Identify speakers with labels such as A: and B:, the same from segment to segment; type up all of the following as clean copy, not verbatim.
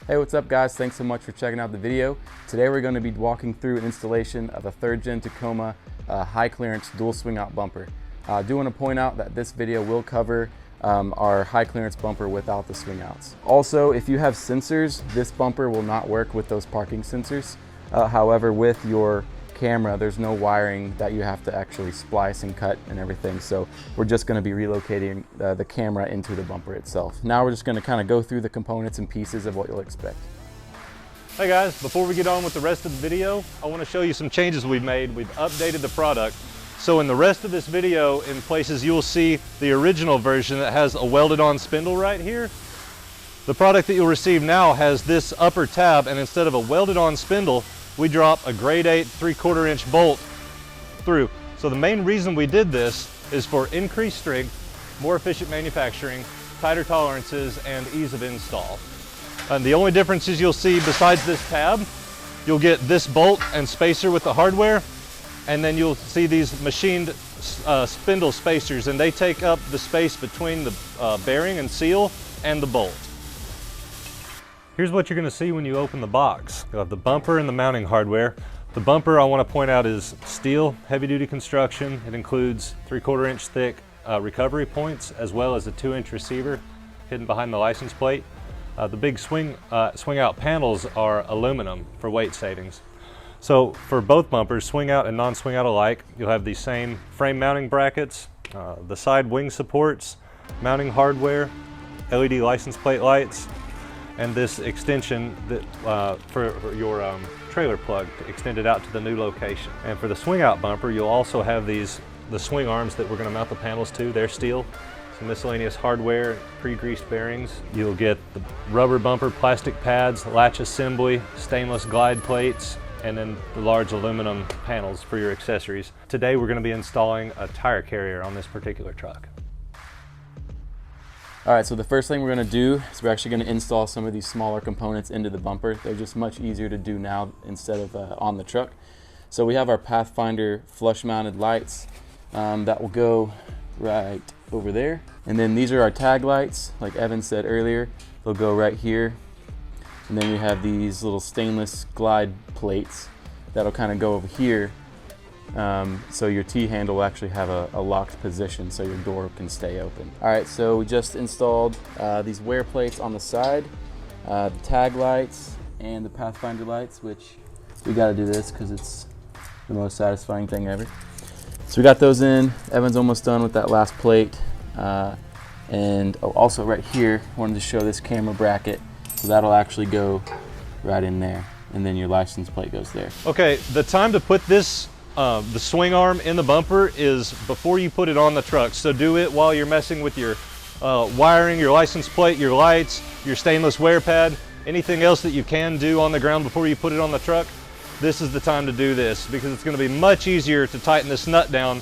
A: Hey, what's up guys? Thanks so much for checking out the video. Today we're going to be walking through an installation of a 3rd gen Tacoma high clearance dual swing out bumper. I do want to point out that this video will cover our high clearance bumper without the swing outs. Also, if you have sensors, this bumper will not work with those parking sensors. However, with your camera, there's no wiring that you have to actually splice and cut and everything. So we're just going to be relocating the camera into the bumper itself. Now we're just going to kind of go through the components and pieces of what you'll expect.
B: Hey guys, before we get on with the rest of the video, I want to show you some changes we've made. We've updated the product. So in the rest of this video, in places you'll see the original version that has a welded on spindle right here. The product that you'll receive now has this upper tab, and instead of a welded on spindle, we drop a grade 8 3/4 inch bolt through. So the main reason we did this is for increased strength, more efficient manufacturing, tighter tolerances, and ease of install. And the only differences you'll see besides this tab, you'll get this bolt and spacer with the hardware, and then you'll see these machined spindle spacers, and they take up the space between the bearing and seal and the bolt. Here's what you're going to see when you open the box. You'll have the bumper and the mounting hardware. The bumper, I want to point out, is steel, heavy-duty construction. It includes 3/4 inch thick recovery points, as well as a 2-inch receiver hidden behind the license plate. The big swing out panels are aluminum for weight savings. So for both bumpers, swing out and non-swing out alike, you'll have these same frame mounting brackets, the side wing supports, mounting hardware, LED license plate lights, and this extension that, for your trailer plug to extend it out to the new location. And for the swing out bumper, you'll also have the swing arms that we're going to mount the panels to. They're steel, some miscellaneous hardware, pre-greased bearings. You'll get the rubber bumper plastic pads, latch assembly, stainless glide plates, and then the large aluminum panels for your accessories. Today we're going to be installing a tire carrier on this particular truck.
A: All right, so the first thing we're going to do is we're actually going to install some of these smaller components into the bumper. They're just much easier to do now instead of on the truck. So we have our Pathfinder flush mounted lights that will go right over there. And then these are our tag lights, like Evan said earlier. They'll go right here. And then we have these little stainless glide plates that'll kind of go over here. So your T-handle will actually have a locked position so your door can stay open. All right, so we just installed these wear plates on the side, the tag lights and the Pathfinder lights, which we got to do this because it's the most satisfying thing ever. So we got those in. Evan's almost done with that last plate. And also right here, I wanted to show this camera bracket. So that'll actually go right in there. And then your license plate goes there.
B: Okay, the time to put this the swing arm in the bumper is before you put it on the truck. So do it while you're messing with your wiring, your license plate, your lights, your stainless wear pad, anything else that you can do on the ground before you put it on the truck. This is the time to do this because it's going to be much easier to tighten this nut down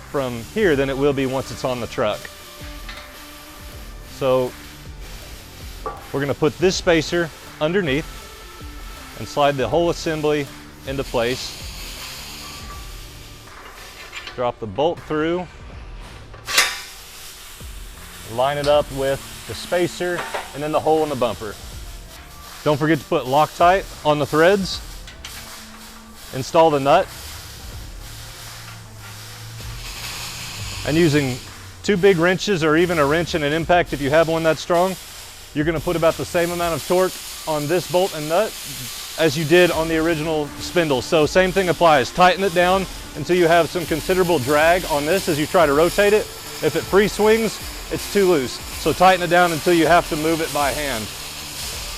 B: from here than it will be once it's on the truck. So we're going to put this spacer underneath and slide the whole assembly into place. Drop the bolt through, line it up with the spacer and then the hole in the bumper. Don't forget to put Loctite on the threads. Install the nut. And using 2 big wrenches or even a wrench and an impact if you have one that strong, you're going to put about the same amount of torque on this bolt and nut as you did on the original spindle. So same thing applies. Tighten it down until you have some considerable drag on this as you try to rotate it. If it free swings, it's too loose. So tighten it down until you have to move it by hand.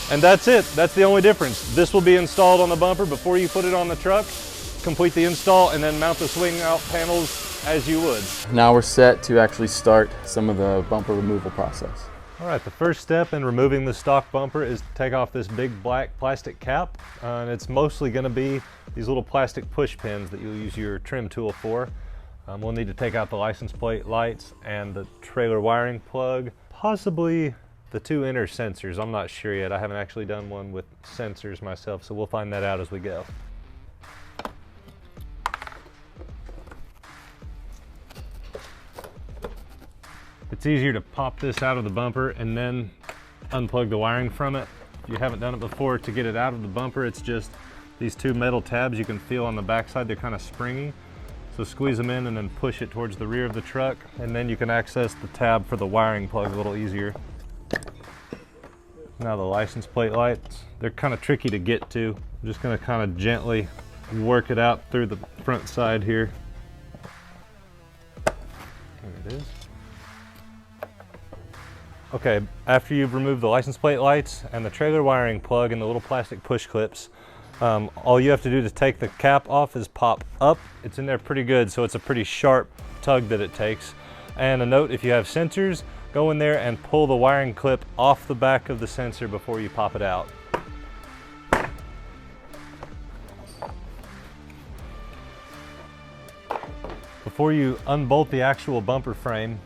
B: And that's it. That's the only difference. This will be installed on the bumper before you put it on the truck. Complete the install and then mount the swing out panels as you would.
A: Now we're set to actually start some of the bumper removal process.
B: All right, the first step in removing the stock bumper is to take off this big black plastic cap. And it's mostly going to be these little plastic push pins that you'll use your trim tool for. We'll need to take out the license plate lights and the trailer wiring plug, possibly the 2 inner sensors. I'm not sure yet. I haven't actually done one with sensors myself, so we'll find that out as we go. It's easier to pop this out of the bumper and then unplug the wiring from it. if you haven't done it before, to get it out of the bumper, it's just these two metal tabs you can feel on the backside. They're kind of springy. So squeeze them in and then push it towards the rear of the truck, and then you can access the tab for the wiring plug a little easier. Now the license plate lights, they're kind of tricky to get to. I'm just going to kind of gently work it out through the front side here. There it is. Okay, after you've removed the license plate lights and the trailer wiring plug and the little plastic push clips, all you have to do to take the cap off is pop up. It's in there pretty good, so it's a pretty sharp tug that it takes. And a note, if you have sensors, go in there and pull the wiring clip off the back of the sensor before you pop it out. Before you unbolt the actual bumper frame,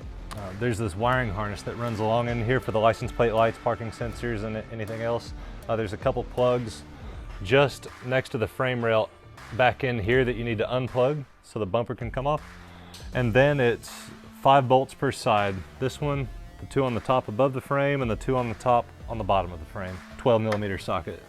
B: there's this wiring harness that runs along in here for the license plate lights, parking sensors, and anything else. There's a couple plugs just next to the frame rail back in here that you need to unplug so the bumper can come off. And then it's 5 bolts per side. This one, the 2 on the top above the frame, and the 2 on the top on the bottom of the frame. 12mm socket.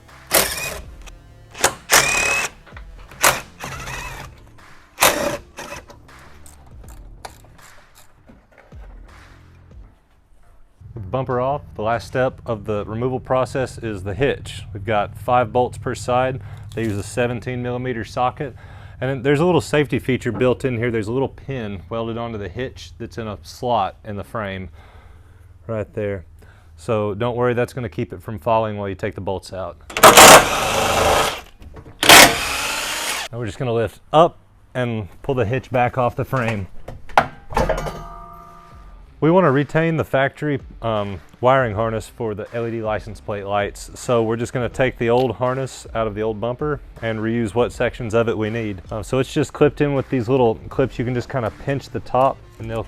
B: With the bumper off, the last step of the removal process is the hitch. We've got 5 bolts per side. They use a 17mm socket. And then there's a little safety feature built in here. There's a little pin welded onto the hitch that's in a slot in the frame right there. So don't worry, that's going to keep it from falling while you take the bolts out. Now we're just going to lift up and pull the hitch back off the frame. We want to retain the factory wiring harness for the LED license plate lights, so we're just going to take the old harness out of the old bumper and reuse what sections of it we need. So it's just clipped in with these little clips. You can just kind of pinch the top and they'll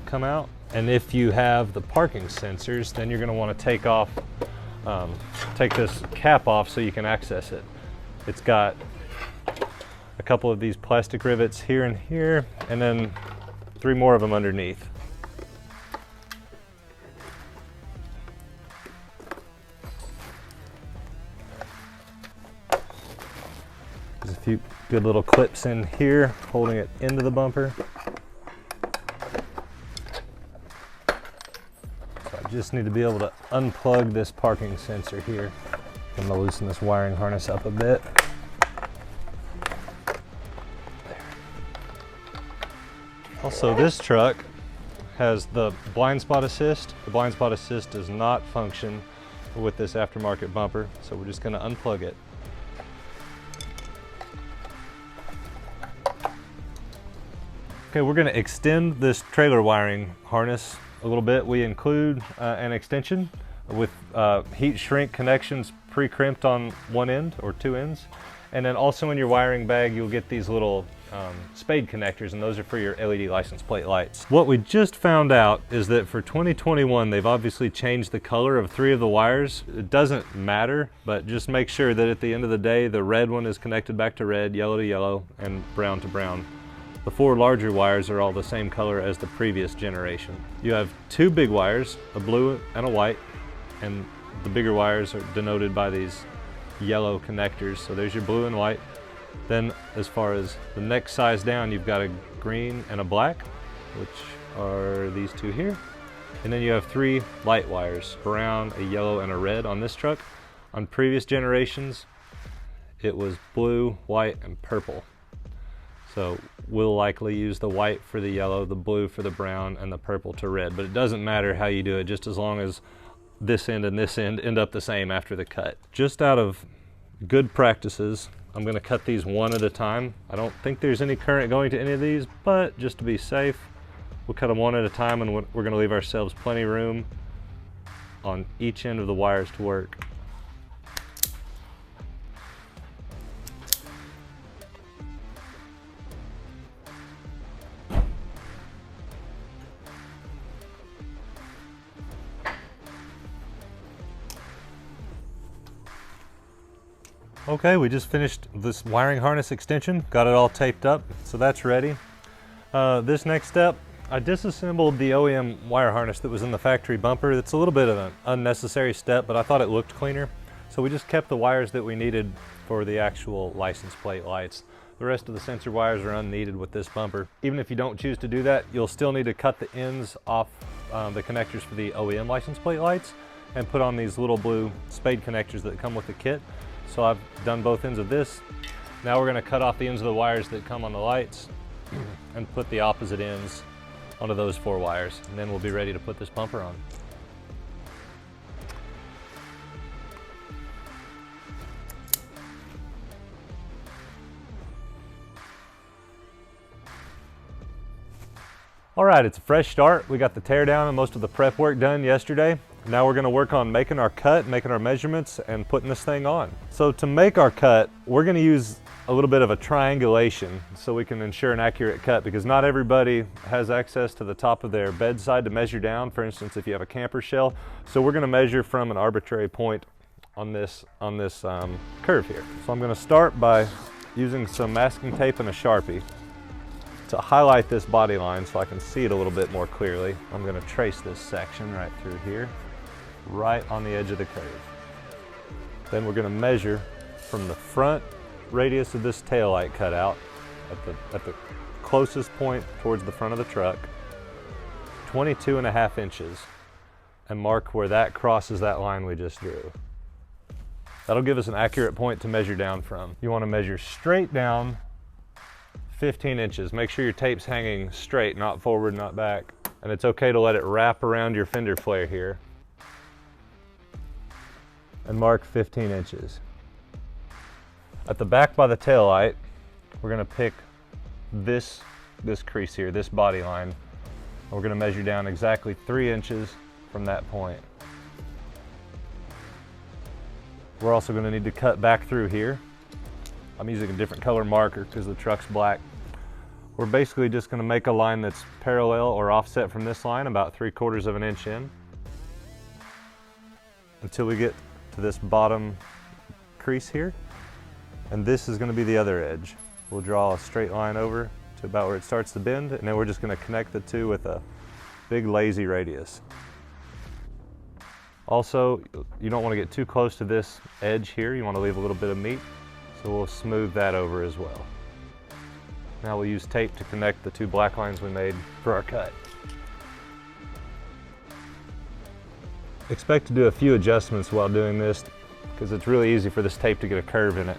B: come out. And if you have the parking sensors, then you're going to want to take this cap off so you can access it. It's got a couple of these plastic rivets here and here, and then 3 more of them underneath. There's a few good little clips in here holding it into the bumper. So I just need to be able to unplug this parking sensor here. I'm going to loosen this wiring harness up a bit. There. Also, this truck has the blind spot assist. The blind spot assist does not function with this aftermarket bumper, so we're just going to unplug it. Okay, we're going to extend this trailer wiring harness a little bit. We include an extension with heat shrink connections pre-crimped on one end or 2 ends. And then also in your wiring bag, you'll get these little spade connectors, and those are for your LED license plate lights. What we just found out is that for 2021, they've obviously changed the color of 3 of the wires. It doesn't matter, but just make sure that at the end of the day, the red one is connected back to red, yellow to yellow, and brown to brown. The 4 larger wires are all the same color as the previous generation. You have 2 big wires, a blue and a white, and the bigger wires are denoted by these yellow connectors. So there's your blue and white. Then as far as the next size down, you've got a green and a black, which are these 2 here. And then you have 3 light wires, brown, a yellow, and a red on this truck. On previous generations, it was blue, white, and purple. So we'll likely use the white for the yellow, the blue for the brown, and the purple to red. But it doesn't matter how you do it, just as long as this end and this end end up the same after the cut. Just out of good practices, I'm going to cut these one at a time. I don't think there's any current going to any of these, but just to be safe, we'll cut them one at a time, and we're going to leave ourselves plenty of room on each end of the wires to work. Okay, we just finished this wiring harness extension, got it all taped up, so that's ready. This next step, I disassembled the OEM wire harness that was in the factory bumper. It's a little bit of an unnecessary step, but I thought it looked cleaner. So we just kept the wires that we needed for the actual license plate lights. The rest of the sensor wires are unneeded with this bumper. Even if you don't choose to do that, you'll still need to cut the ends off the connectors for the OEM license plate lights and put on these little blue spade connectors that come with the kit. So I've done both ends of this. Now we're gonna cut off the ends of the wires that come on the lights and put the opposite ends onto those 4 wires, and then we'll be ready to put this bumper on. All right, it's a fresh start. We got the tear down and most of the prep work done yesterday. Now we're gonna work on making our cut, making our measurements, and putting this thing on. So to make our cut, we're gonna use a little bit of a triangulation so we can ensure an accurate cut, because not everybody has access to the top of their bedside to measure down. For instance, if you have a camper shell. So we're gonna measure from an arbitrary point on this curve here. So I'm gonna start by using some masking tape and a Sharpie to highlight this body line so I can see it a little bit more clearly. I'm gonna trace this section right through here, right on the edge of the curve. Then we're gonna measure from the front radius of this taillight cutout at the closest point towards the front of the truck, 22.5 inches, and mark where that crosses that line we just drew. That'll give us an accurate point to measure down from. You wanna measure straight down 15 inches. Make sure your tape's hanging straight, not forward, not back. And it's okay to let it wrap around your fender flare here. And mark 15 inches. At the back by the taillight, we're gonna pick this crease here, this body line. And we're gonna measure down exactly 3 inches from that point. We're also gonna need to cut back through here. I'm using a different color marker because the truck's black. We're basically just gonna make a line that's parallel or offset from this line about 3/4 of an inch in until we get to this bottom crease here. And this is gonna be the other edge. We'll draw a straight line over to about where it starts to bend, and then we're just gonna connect the two with a big lazy radius. Also, you don't wanna get too close to this edge here. You wanna leave a little bit of meat. So we'll smooth that over as well. Now we'll use tape to connect the 2 black lines we made for our cut. Expect to do a few adjustments while doing this because it's really easy for this tape to get a curve in it.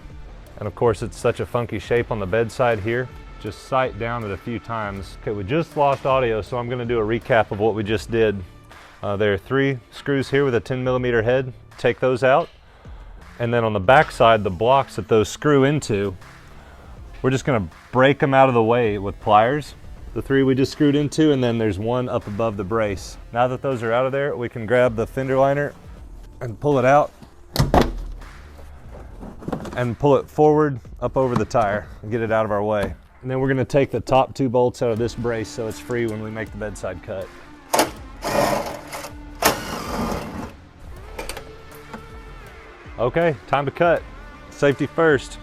B: And of course it's such a funky shape on the bedside here. Just sight down it a few times. Okay, we just lost audio, so I'm gonna do a recap of what we just did. There are 3 screws here with a 10mm head. Take those out. And then on the back side, the blocks that those screw into, we're just gonna break them out of the way with pliers. The 3 we just screwed into, and then there's 1 up above the brace. Now that those are out of there, we can grab the fender liner and pull it out and pull it forward up over the tire and get it out of our way. And then we're gonna take the top 2 bolts out of this brace so it's free when we make the bedside cut. Okay, time to cut. Safety first.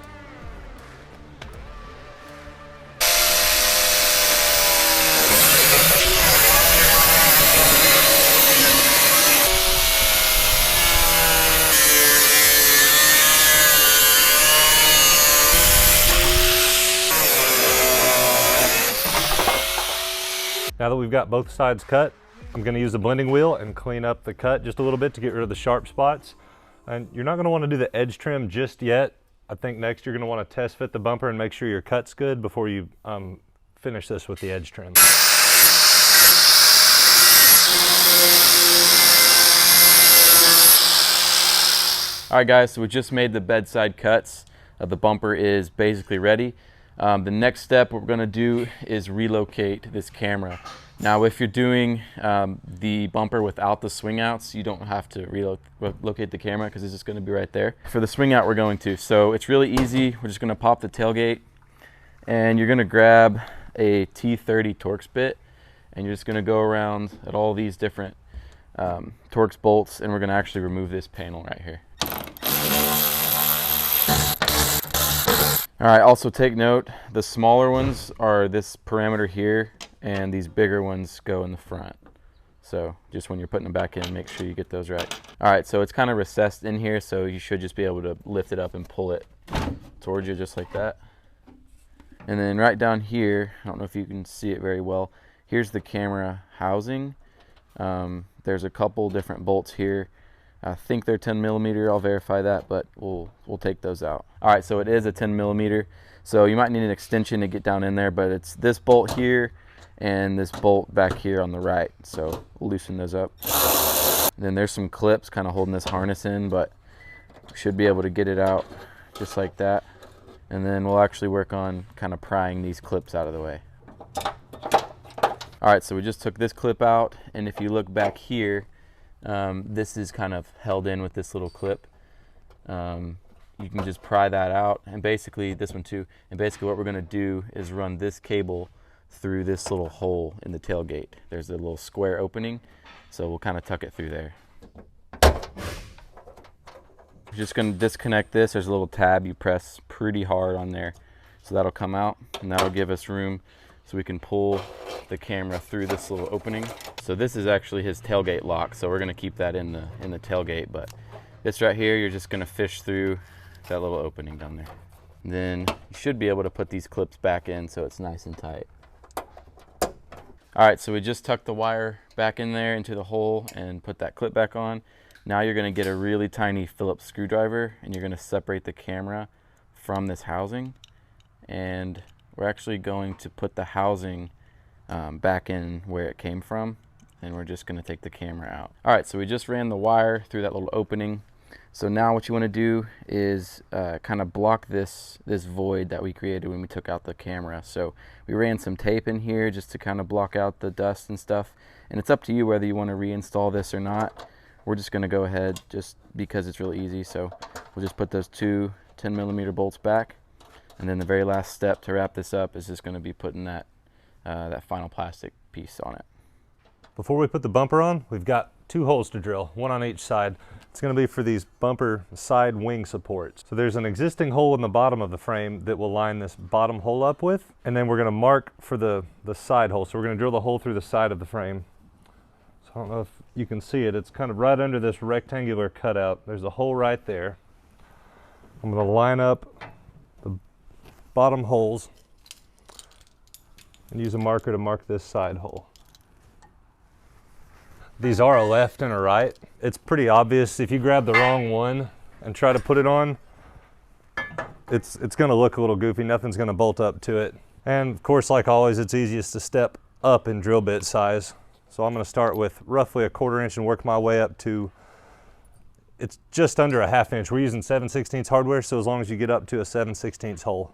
B: Now that we've got both sides cut, I'm gonna use a blending wheel and clean up the cut just a little bit to get rid of the sharp spots. And you're not gonna wanna do the edge trim just yet. I think next you're gonna wanna test fit the bumper and make sure your cut's good before you finish this with the edge trim.
A: All right guys, so we just made the bedside cuts. The bumper is basically ready. The next step we're gonna do is relocate this camera. Now if you're doing the bumper without the swing outs, you don't have to relocate the camera because it's just gonna be right there. For the swing out we're going to. So it's really easy. We're just gonna pop the tailgate and you're gonna grab a T30 Torx bit and you're just gonna go around at all these different Torx bolts and we're gonna actually remove this panel right here. All right, also take note, the smaller ones are this parameter here, and these bigger ones go in the front. So just when you're putting them back in, make sure you get those right. All right, so it's kind of recessed in here, so you should just be able to lift it up and pull it towards you just like that. And then right down here, I don't know if you can see it very well, here's the camera housing. There's a couple different bolts here. I think they're 10 millimeter, I'll verify that, but we'll take those out. All right, so it is a 10 millimeter. So you might need an extension to get down in there, but it's this bolt here and this bolt back here on the right. So we'll loosen those up. And then there's some clips kind of holding this harness in, but we should be able to get it out just like that. And then we'll actually work on kind of prying these clips out of the way. All right, so we just took this clip out, and if you look back here, this is kind of held in with this little clip. You can just pry that out, and basically this one too, and basically what we're gonna do is run this cable through this little hole in the tailgate. There's a little square opening, so we'll kind of tuck it through there. We're just gonna disconnect this. There's a little tab you press pretty hard on there, so that'll come out, and that'll give us room so we can pull the camera through this little opening. So this is actually his tailgate lock, so we're gonna keep that in the tailgate, but this right here, you're just gonna fish through that little opening down there. And then you should be able to put these clips back in so it's nice and tight. All right, so we just tucked the wire back in there into the hole and put that clip back on. Now you're gonna get a really tiny Phillips screwdriver, and you're gonna separate the camera from this housing. And we're actually going to put the housing back in where it came from, and we're just gonna take the camera out. All right, so we just ran the wire through that little opening. So now what you wanna do is kind of block this void that we created when we took out the camera. So we ran some tape in here just to kind of block out the dust and stuff. And it's up to you whether you wanna reinstall this or not. We're just gonna go ahead just because it's really easy. So we'll just put those two 10 millimeter bolts back. And then the very last step to wrap this up is just gonna be putting that final plastic piece on it.
B: Before we put the bumper on, we've got 2 holes to drill, one on each side. It's gonna be for these bumper side wing supports. So there's an existing hole in the bottom of the frame that we'll line this bottom hole up with, and then we're gonna mark for the side hole. So we're gonna drill the hole through the side of the frame. So I don't know if you can see it. It's kind of right under this rectangular cutout. There's a hole right there. I'm gonna line up the bottom holes and use a marker to mark this side hole. These are a left and a right. It's pretty obvious if you grab the wrong one and try to put it on, it's gonna look a little goofy. Nothing's gonna bolt up to it. And of course, like always, it's easiest to step up in drill bit size. So I'm gonna start with roughly a 1/4 inch and work my way up to, it's just under a 1/2 inch. We're using 7/16 hardware, so as long as you get up to a 7/16 hole.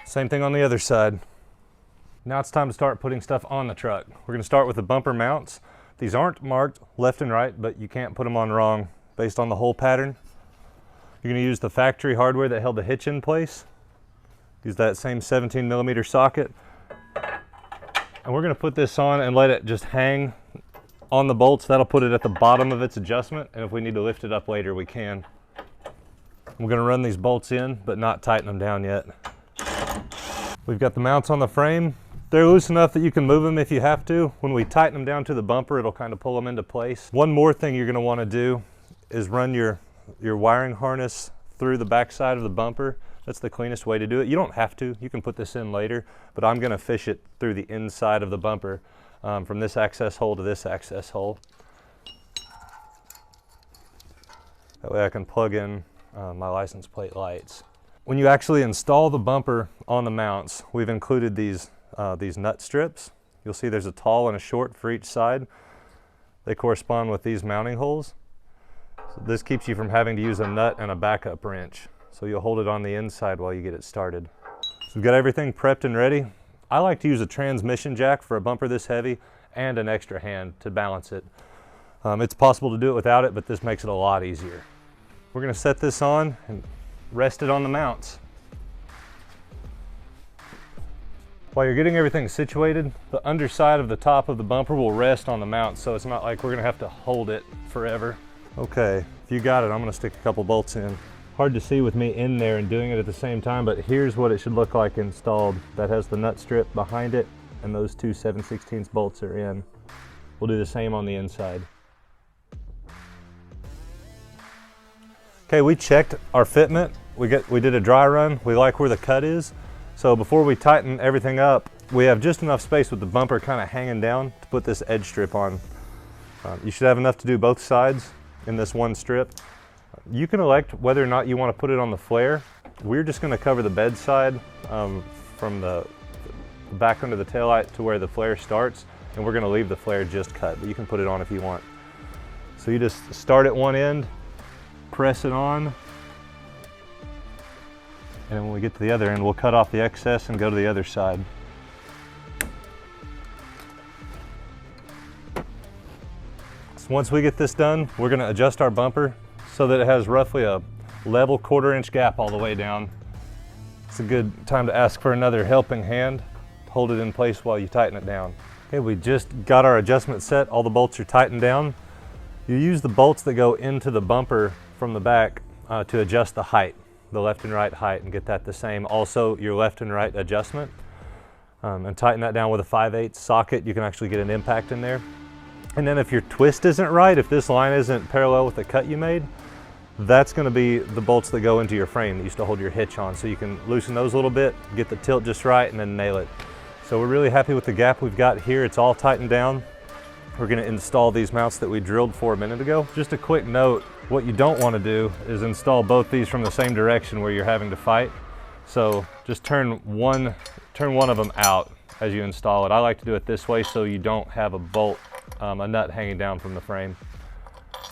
B: Same thing on the other side. Now it's time to start putting stuff on the truck. We're gonna start with the bumper mounts. These aren't marked left and right, but you can't put them on wrong based on the hole pattern. You're gonna use the factory hardware that held the hitch in place. Use that same 17 millimeter socket. And we're gonna put this on and let it just hang on the bolts. That'll put it at the bottom of its adjustment, and if we need to lift it up later, we can. We're gonna run these bolts in, but not tighten them down yet. We've got the mounts on the frame. They're loose enough that you can move them if you have to. When we tighten them down to the bumper, it'll kind of pull them into place. One more thing you're gonna wanna do is run your wiring harness through the back side of the bumper. That's the cleanest way to do it. You don't have to, you can put this in later, but I'm gonna fish it through the inside of the bumper from this access hole to this access hole. That way I can plug in my license plate lights. When you actually install the bumper on the mounts, we've included these nut strips. You'll see there's a tall and a short for each side. They correspond with these mounting holes. So this keeps you from having to use a nut and a backup wrench. So you'll hold it on the inside while you get it started. So we've got everything prepped and ready. I like to use a transmission jack for a bumper this heavy and an extra hand to balance it. It's possible to do it without it, but this makes it a lot easier. We're gonna set this on and rest it on the mounts. While you're getting everything situated, the underside of the top of the bumper will rest on the mount, so it's not like we're gonna have to hold it forever. Okay, if you got it, I'm gonna stick a couple bolts in. hard to see with me in there and doing it at the same time, but here's what it should look like installed. That has the nut strip behind it, and those two 7/16 bolts are in. We'll do the same on the inside. Okay, we checked our fitment. We did a dry run. We like where the cut is. So before we tighten everything up, we have just enough space with the bumper kind of hanging down to put this edge strip on. You should have enough to do both sides in this one strip. You can elect whether or not you want to put it on the flare. We're just going to cover the bedside from the back under the taillight to where the flare starts, and we're going to leave the flare just cut, but you can put it on if you want. So you just start at one end, press it on, and then when we get to the other end, we'll cut off the excess and go to the other side. So once we get this done, we're going to adjust our bumper so that it has roughly a level 1/4 inch gap all the way down. It's a good time to ask for another helping hand to hold it in place while you tighten it down. Okay, we just got our adjustment set. All the bolts are tightened down. You use the bolts that go into the bumper from the back to adjust the height, the left and right height, and get that the same. Also, your left and right adjustment. And tighten that down with a 5/8 socket. You can actually get an impact in there. And then if your twist isn't right, if this line isn't parallel with the cut you made, that's going to be the bolts that go into your frame that used to hold your hitch on. So you can loosen those a little bit, get the tilt just right, and then nail it. So we're really happy with the gap we've got here. It's all tightened down. We're going to install these mounts that we drilled for a minute ago. Just a quick note, what you don't want to do is install both these from the same direction where you're having to fight. So just turn one of them out as you install it. I like to do it this way so you don't have a bolt, a nut hanging down from the frame.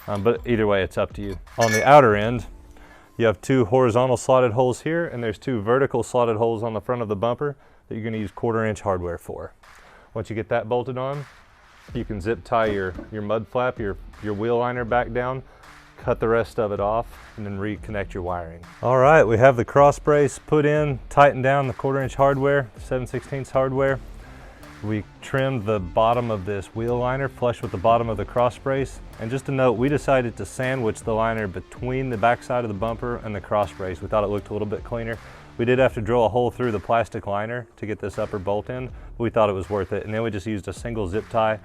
B: But either way, it's up to you. On the outer end, you have two horizontal slotted holes here, and there's two vertical slotted holes on the front of the bumper that you're going to use 1/4 inch hardware for. Once you get that bolted on, you can zip tie your mud flap, your wheel liner back down, cut the rest of it off, and then reconnect your wiring. All right, we have the cross brace put in, tightened down the 1/4 inch hardware, 7/16 hardware. We trimmed the bottom of this wheel liner flush with the bottom of the cross brace. And just a note, we decided to sandwich the liner between the back side of the bumper and the cross brace. We thought it looked a little bit cleaner. We did have to drill a hole through the plastic liner to get this upper bolt in, but we thought it was worth it. And then we just used a single zip tie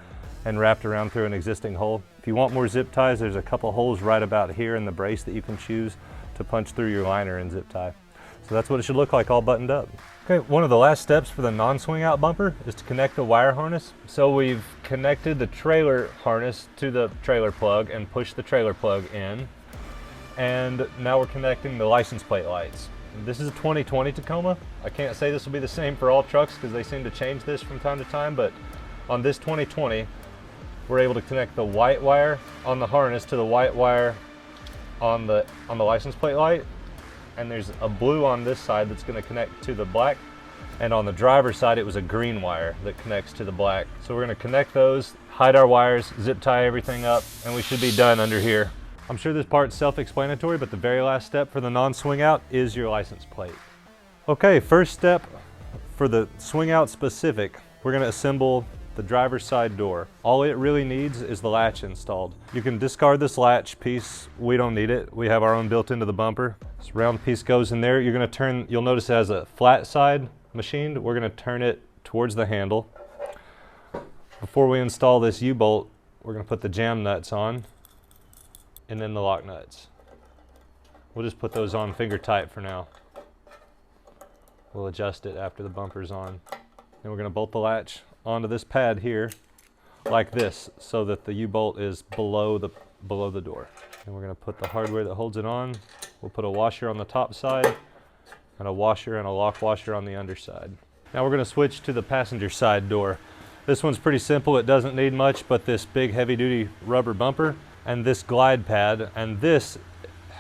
B: and wrapped around through an existing hole. If you want more zip ties, there's a couple holes right about here in the brace that you can choose to punch through your liner and zip tie. So that's what it should look like all buttoned up. Okay, one of the last steps for the non-swing out bumper is to connect the wire harness. So we've connected the trailer harness to the trailer plug and pushed the trailer plug in. And now we're connecting the license plate lights. This is a 2020 Tacoma. I can't say this will be the same for all trucks because they seem to change this from time to time, but on this 2020, we're able to connect the white wire on the harness to the white wire on the license plate light. And there's a blue on this side that's going to connect to the black, and on the driver's side it was a green wire that connects to the black. So we're going to connect those, hide our wires, zip tie everything up, and we should be done under here. I'm sure this part's self-explanatory, but the very last step for the non-swing out is your license plate. Okay, first step for the swing out specific, we're going to assemble the driver's side door. All it really needs is the latch installed. You can discard this latch piece. We don't need it. We have our own built into the bumper. This round piece goes in there. You're going to turn, you'll notice it has a flat side machined. We're going to turn it towards the handle. Before we install this U-bolt, we're going to put the jam nuts on and then the lock nuts. We'll just put those on finger tight for now. We'll adjust it after the bumper's on. Then we're going to bolt the latch onto this pad here like this so that the U-bolt is below the door. And we're going to put the hardware that holds it on. We'll put a washer on the top side and a washer and a lock washer on the underside. Now we're going to switch to the passenger side door. This one's pretty simple. It doesn't need much but this big heavy-duty rubber bumper and this glide pad, and this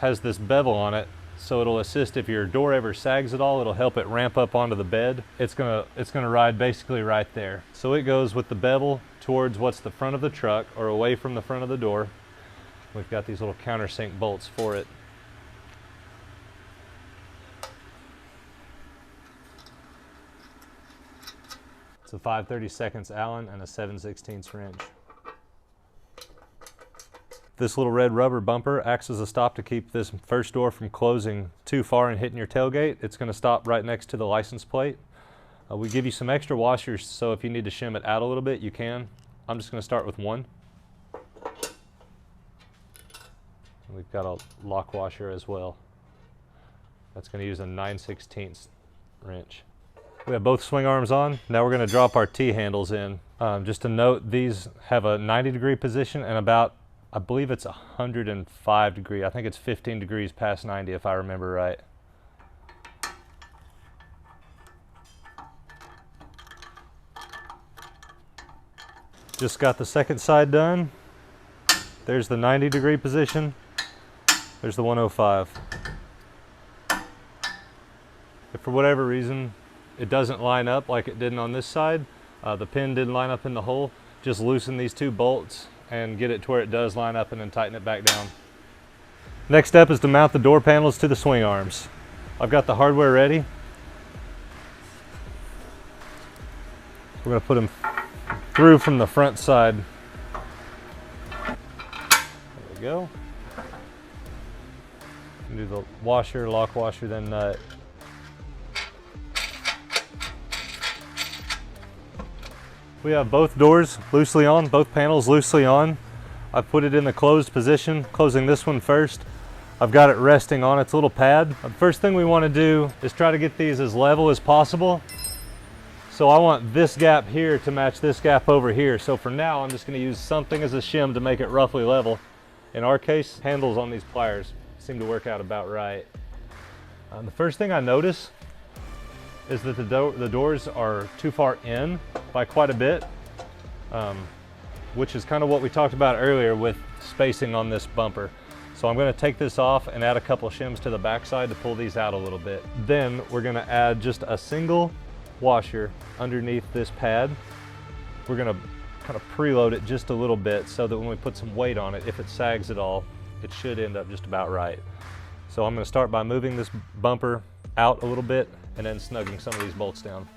B: has this bevel on it so it'll assist if your door ever sags at all. It'll help it ramp up onto the bed. It's gonna ride basically right there. So it goes with the bevel towards what's the front of the truck or away from the front of the door. We've got these little countersink bolts for it. It's a 5/32 Allen and a 7/16 wrench. This little red rubber bumper acts as a stop to keep this first door from closing too far and hitting your tailgate. It's going to stop right next to the license plate. We give you some extra washers, so if you need to shim it out a little bit, you can. I'm just going to start with one. We've got a lock washer as well. That's going to use a 9/16 wrench. We have both swing arms on. Now we're going to drop our T-handles in. Just to note, these have a 90-degree position and about, I believe it's 105 degree. I think it's 15 degrees past 90 if I remember right. Just got the second side done. There's the 90-degree position. There's the 105. If for whatever reason it doesn't line up like it didn't on this side, the pin didn't line up in the hole, just loosen these two bolts and get it to where it does line up and then tighten it back down. Next step is to mount the door panels to the swing arms. I've got the hardware ready. We're going to put them through from the front side. There we go. Do the washer, lock washer, then nut. We have both doors loosely on, both panels loosely on. I've put it in the closed position, closing this one first. I've got it resting on its little pad. The first thing we want to do is try to get these as level as possible. So I want this gap here to match this gap over here. So for now, I'm just going to use something as a shim to make it roughly level. In our case, handles on these pliers seem to work out about right. The first thing I notice is that the doors are too far in by quite a bit, which is kind of what we talked about earlier with spacing on this bumper. So I'm going to take this off and add a couple of shims to the backside to pull these out a little bit. Then we're going to add just a single washer underneath this pad. We're going to kind of preload it just a little bit so that when we put some weight on it, if it sags at all, it should end up just about right. So I'm going to start by moving this bumper out a little bit and then snugging some of these bolts down.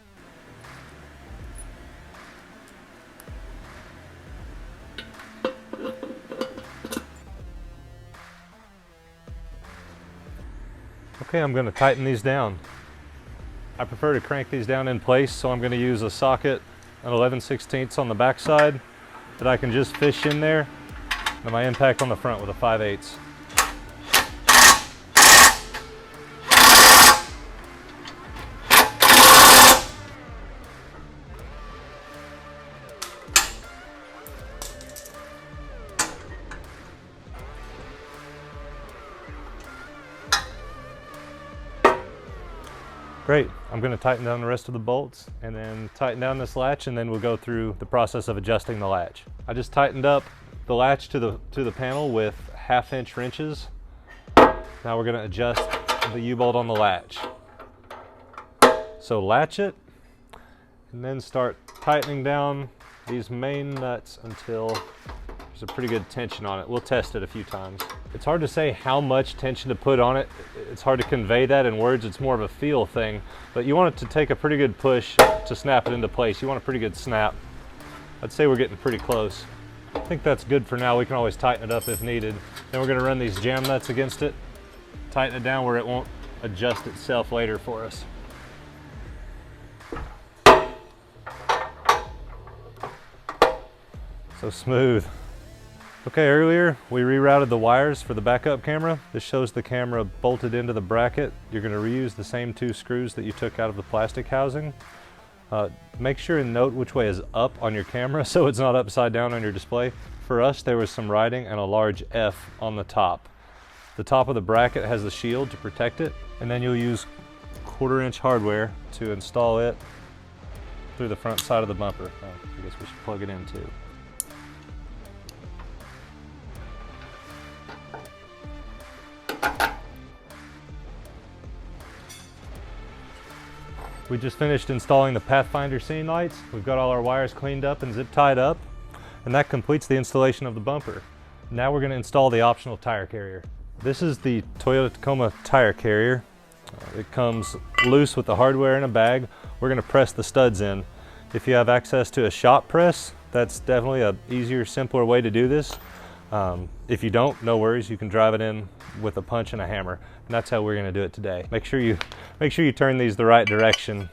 B: Okay, I'm going to tighten these down. I prefer to crank these down in place, so I'm going to use a socket, an 11/16 on the back side that I can just fish in there, and my impact on the front with a 5/8. Great, I'm going to tighten down the rest of the bolts and then tighten down this latch, and then we'll go through the process of adjusting the latch. I just tightened up the latch to the panel with 1/2-inch wrenches. Now we're going to adjust the U-bolt on the latch. So latch it and then start tightening down these main nuts until there's a pretty good tension on it. We'll test it a few times. It's hard to say how much tension to put on it. It's hard to convey that in words. It's more of a feel thing, but you want it to take a pretty good push to snap it into place. You want a pretty good snap. I'd say we're getting pretty close. I think that's good for now. We can always tighten it up if needed. Then we're going to run these jam nuts against it, tighten it down where it won't adjust itself later for us. So smooth. Okay, earlier we rerouted the wires for the backup camera. This shows the camera bolted into the bracket. You're going to reuse the same 2 screws that you took out of the plastic housing. Make sure and note which way is up on your camera so it's not upside down on your display. For us, there was some writing and a large F on the top. The top of the bracket has the shield to protect it, and then you'll use 1/4-inch hardware to install it through the front side of the bumper. I guess we should plug it in too. We just finished installing the Pathfinder scene lights. We've got all our wires cleaned up and zip tied up, and that completes the installation of the bumper. Now we're going to install the optional tire carrier. This is the Toyota Tacoma tire carrier. It comes loose with the hardware in a bag. We're going to press the studs in. If you have access to a shop press, that's definitely an easier, simpler way to do this. If you don't, no worries, you can drive it in with a punch and a hammer. And that's how we're gonna do it today. Make sure you turn these the right direction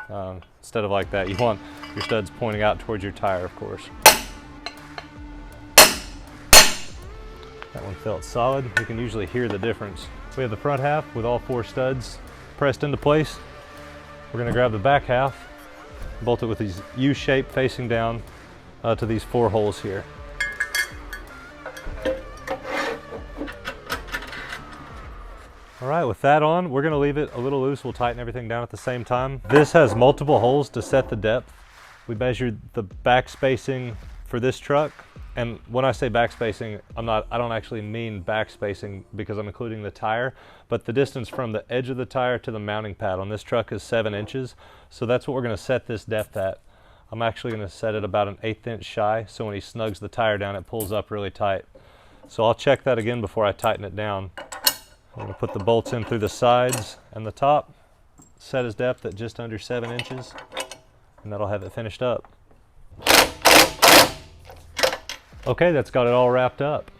B: instead of like that. You want your studs pointing out towards your tire, of course. That one felt solid. You can usually hear the difference. We have the front half with all 4 studs pressed into place. We're gonna grab the back half, bolt it with these U-shape facing down to these 4 holes here. All right, with that on, we're gonna leave it a little loose. We'll tighten everything down at the same time. This has multiple holes to set the depth. We measured the back spacing for this truck. And when I say back spacing, I don't actually mean back spacing because I'm including the tire, but the distance from the edge of the tire to the mounting pad on this truck is 7 inches. So that's what we're gonna set this depth at. I'm actually gonna set it about an 1/8 inch shy, so when he snugs the tire down, it pulls up really tight. So I'll check that again before I tighten it down. I'm gonna put the bolts in through the sides and the top, set his depth at just under 7 inches, and that'll have it finished up. Okay, that's got it all wrapped up.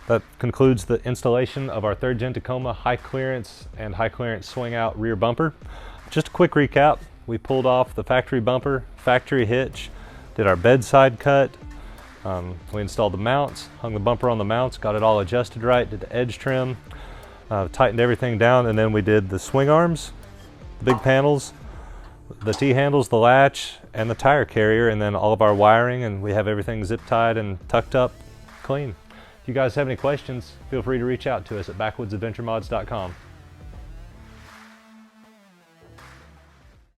B: That concludes the installation of our 3rd Gen Tacoma high clearance and high clearance swing out rear bumper. Just a quick recap. We pulled off the factory bumper, factory hitch, did our bedside cut. We installed the mounts, hung the bumper on the mounts, got it all adjusted right, did the edge trim, tightened everything down, and then we did the swing arms, the big panels, the T-handles, the latch, and the tire carrier, and then all of our wiring, and we have everything zip tied and tucked up clean. If you guys have any questions, feel free to reach out to us at backwoodsadventuremods.com.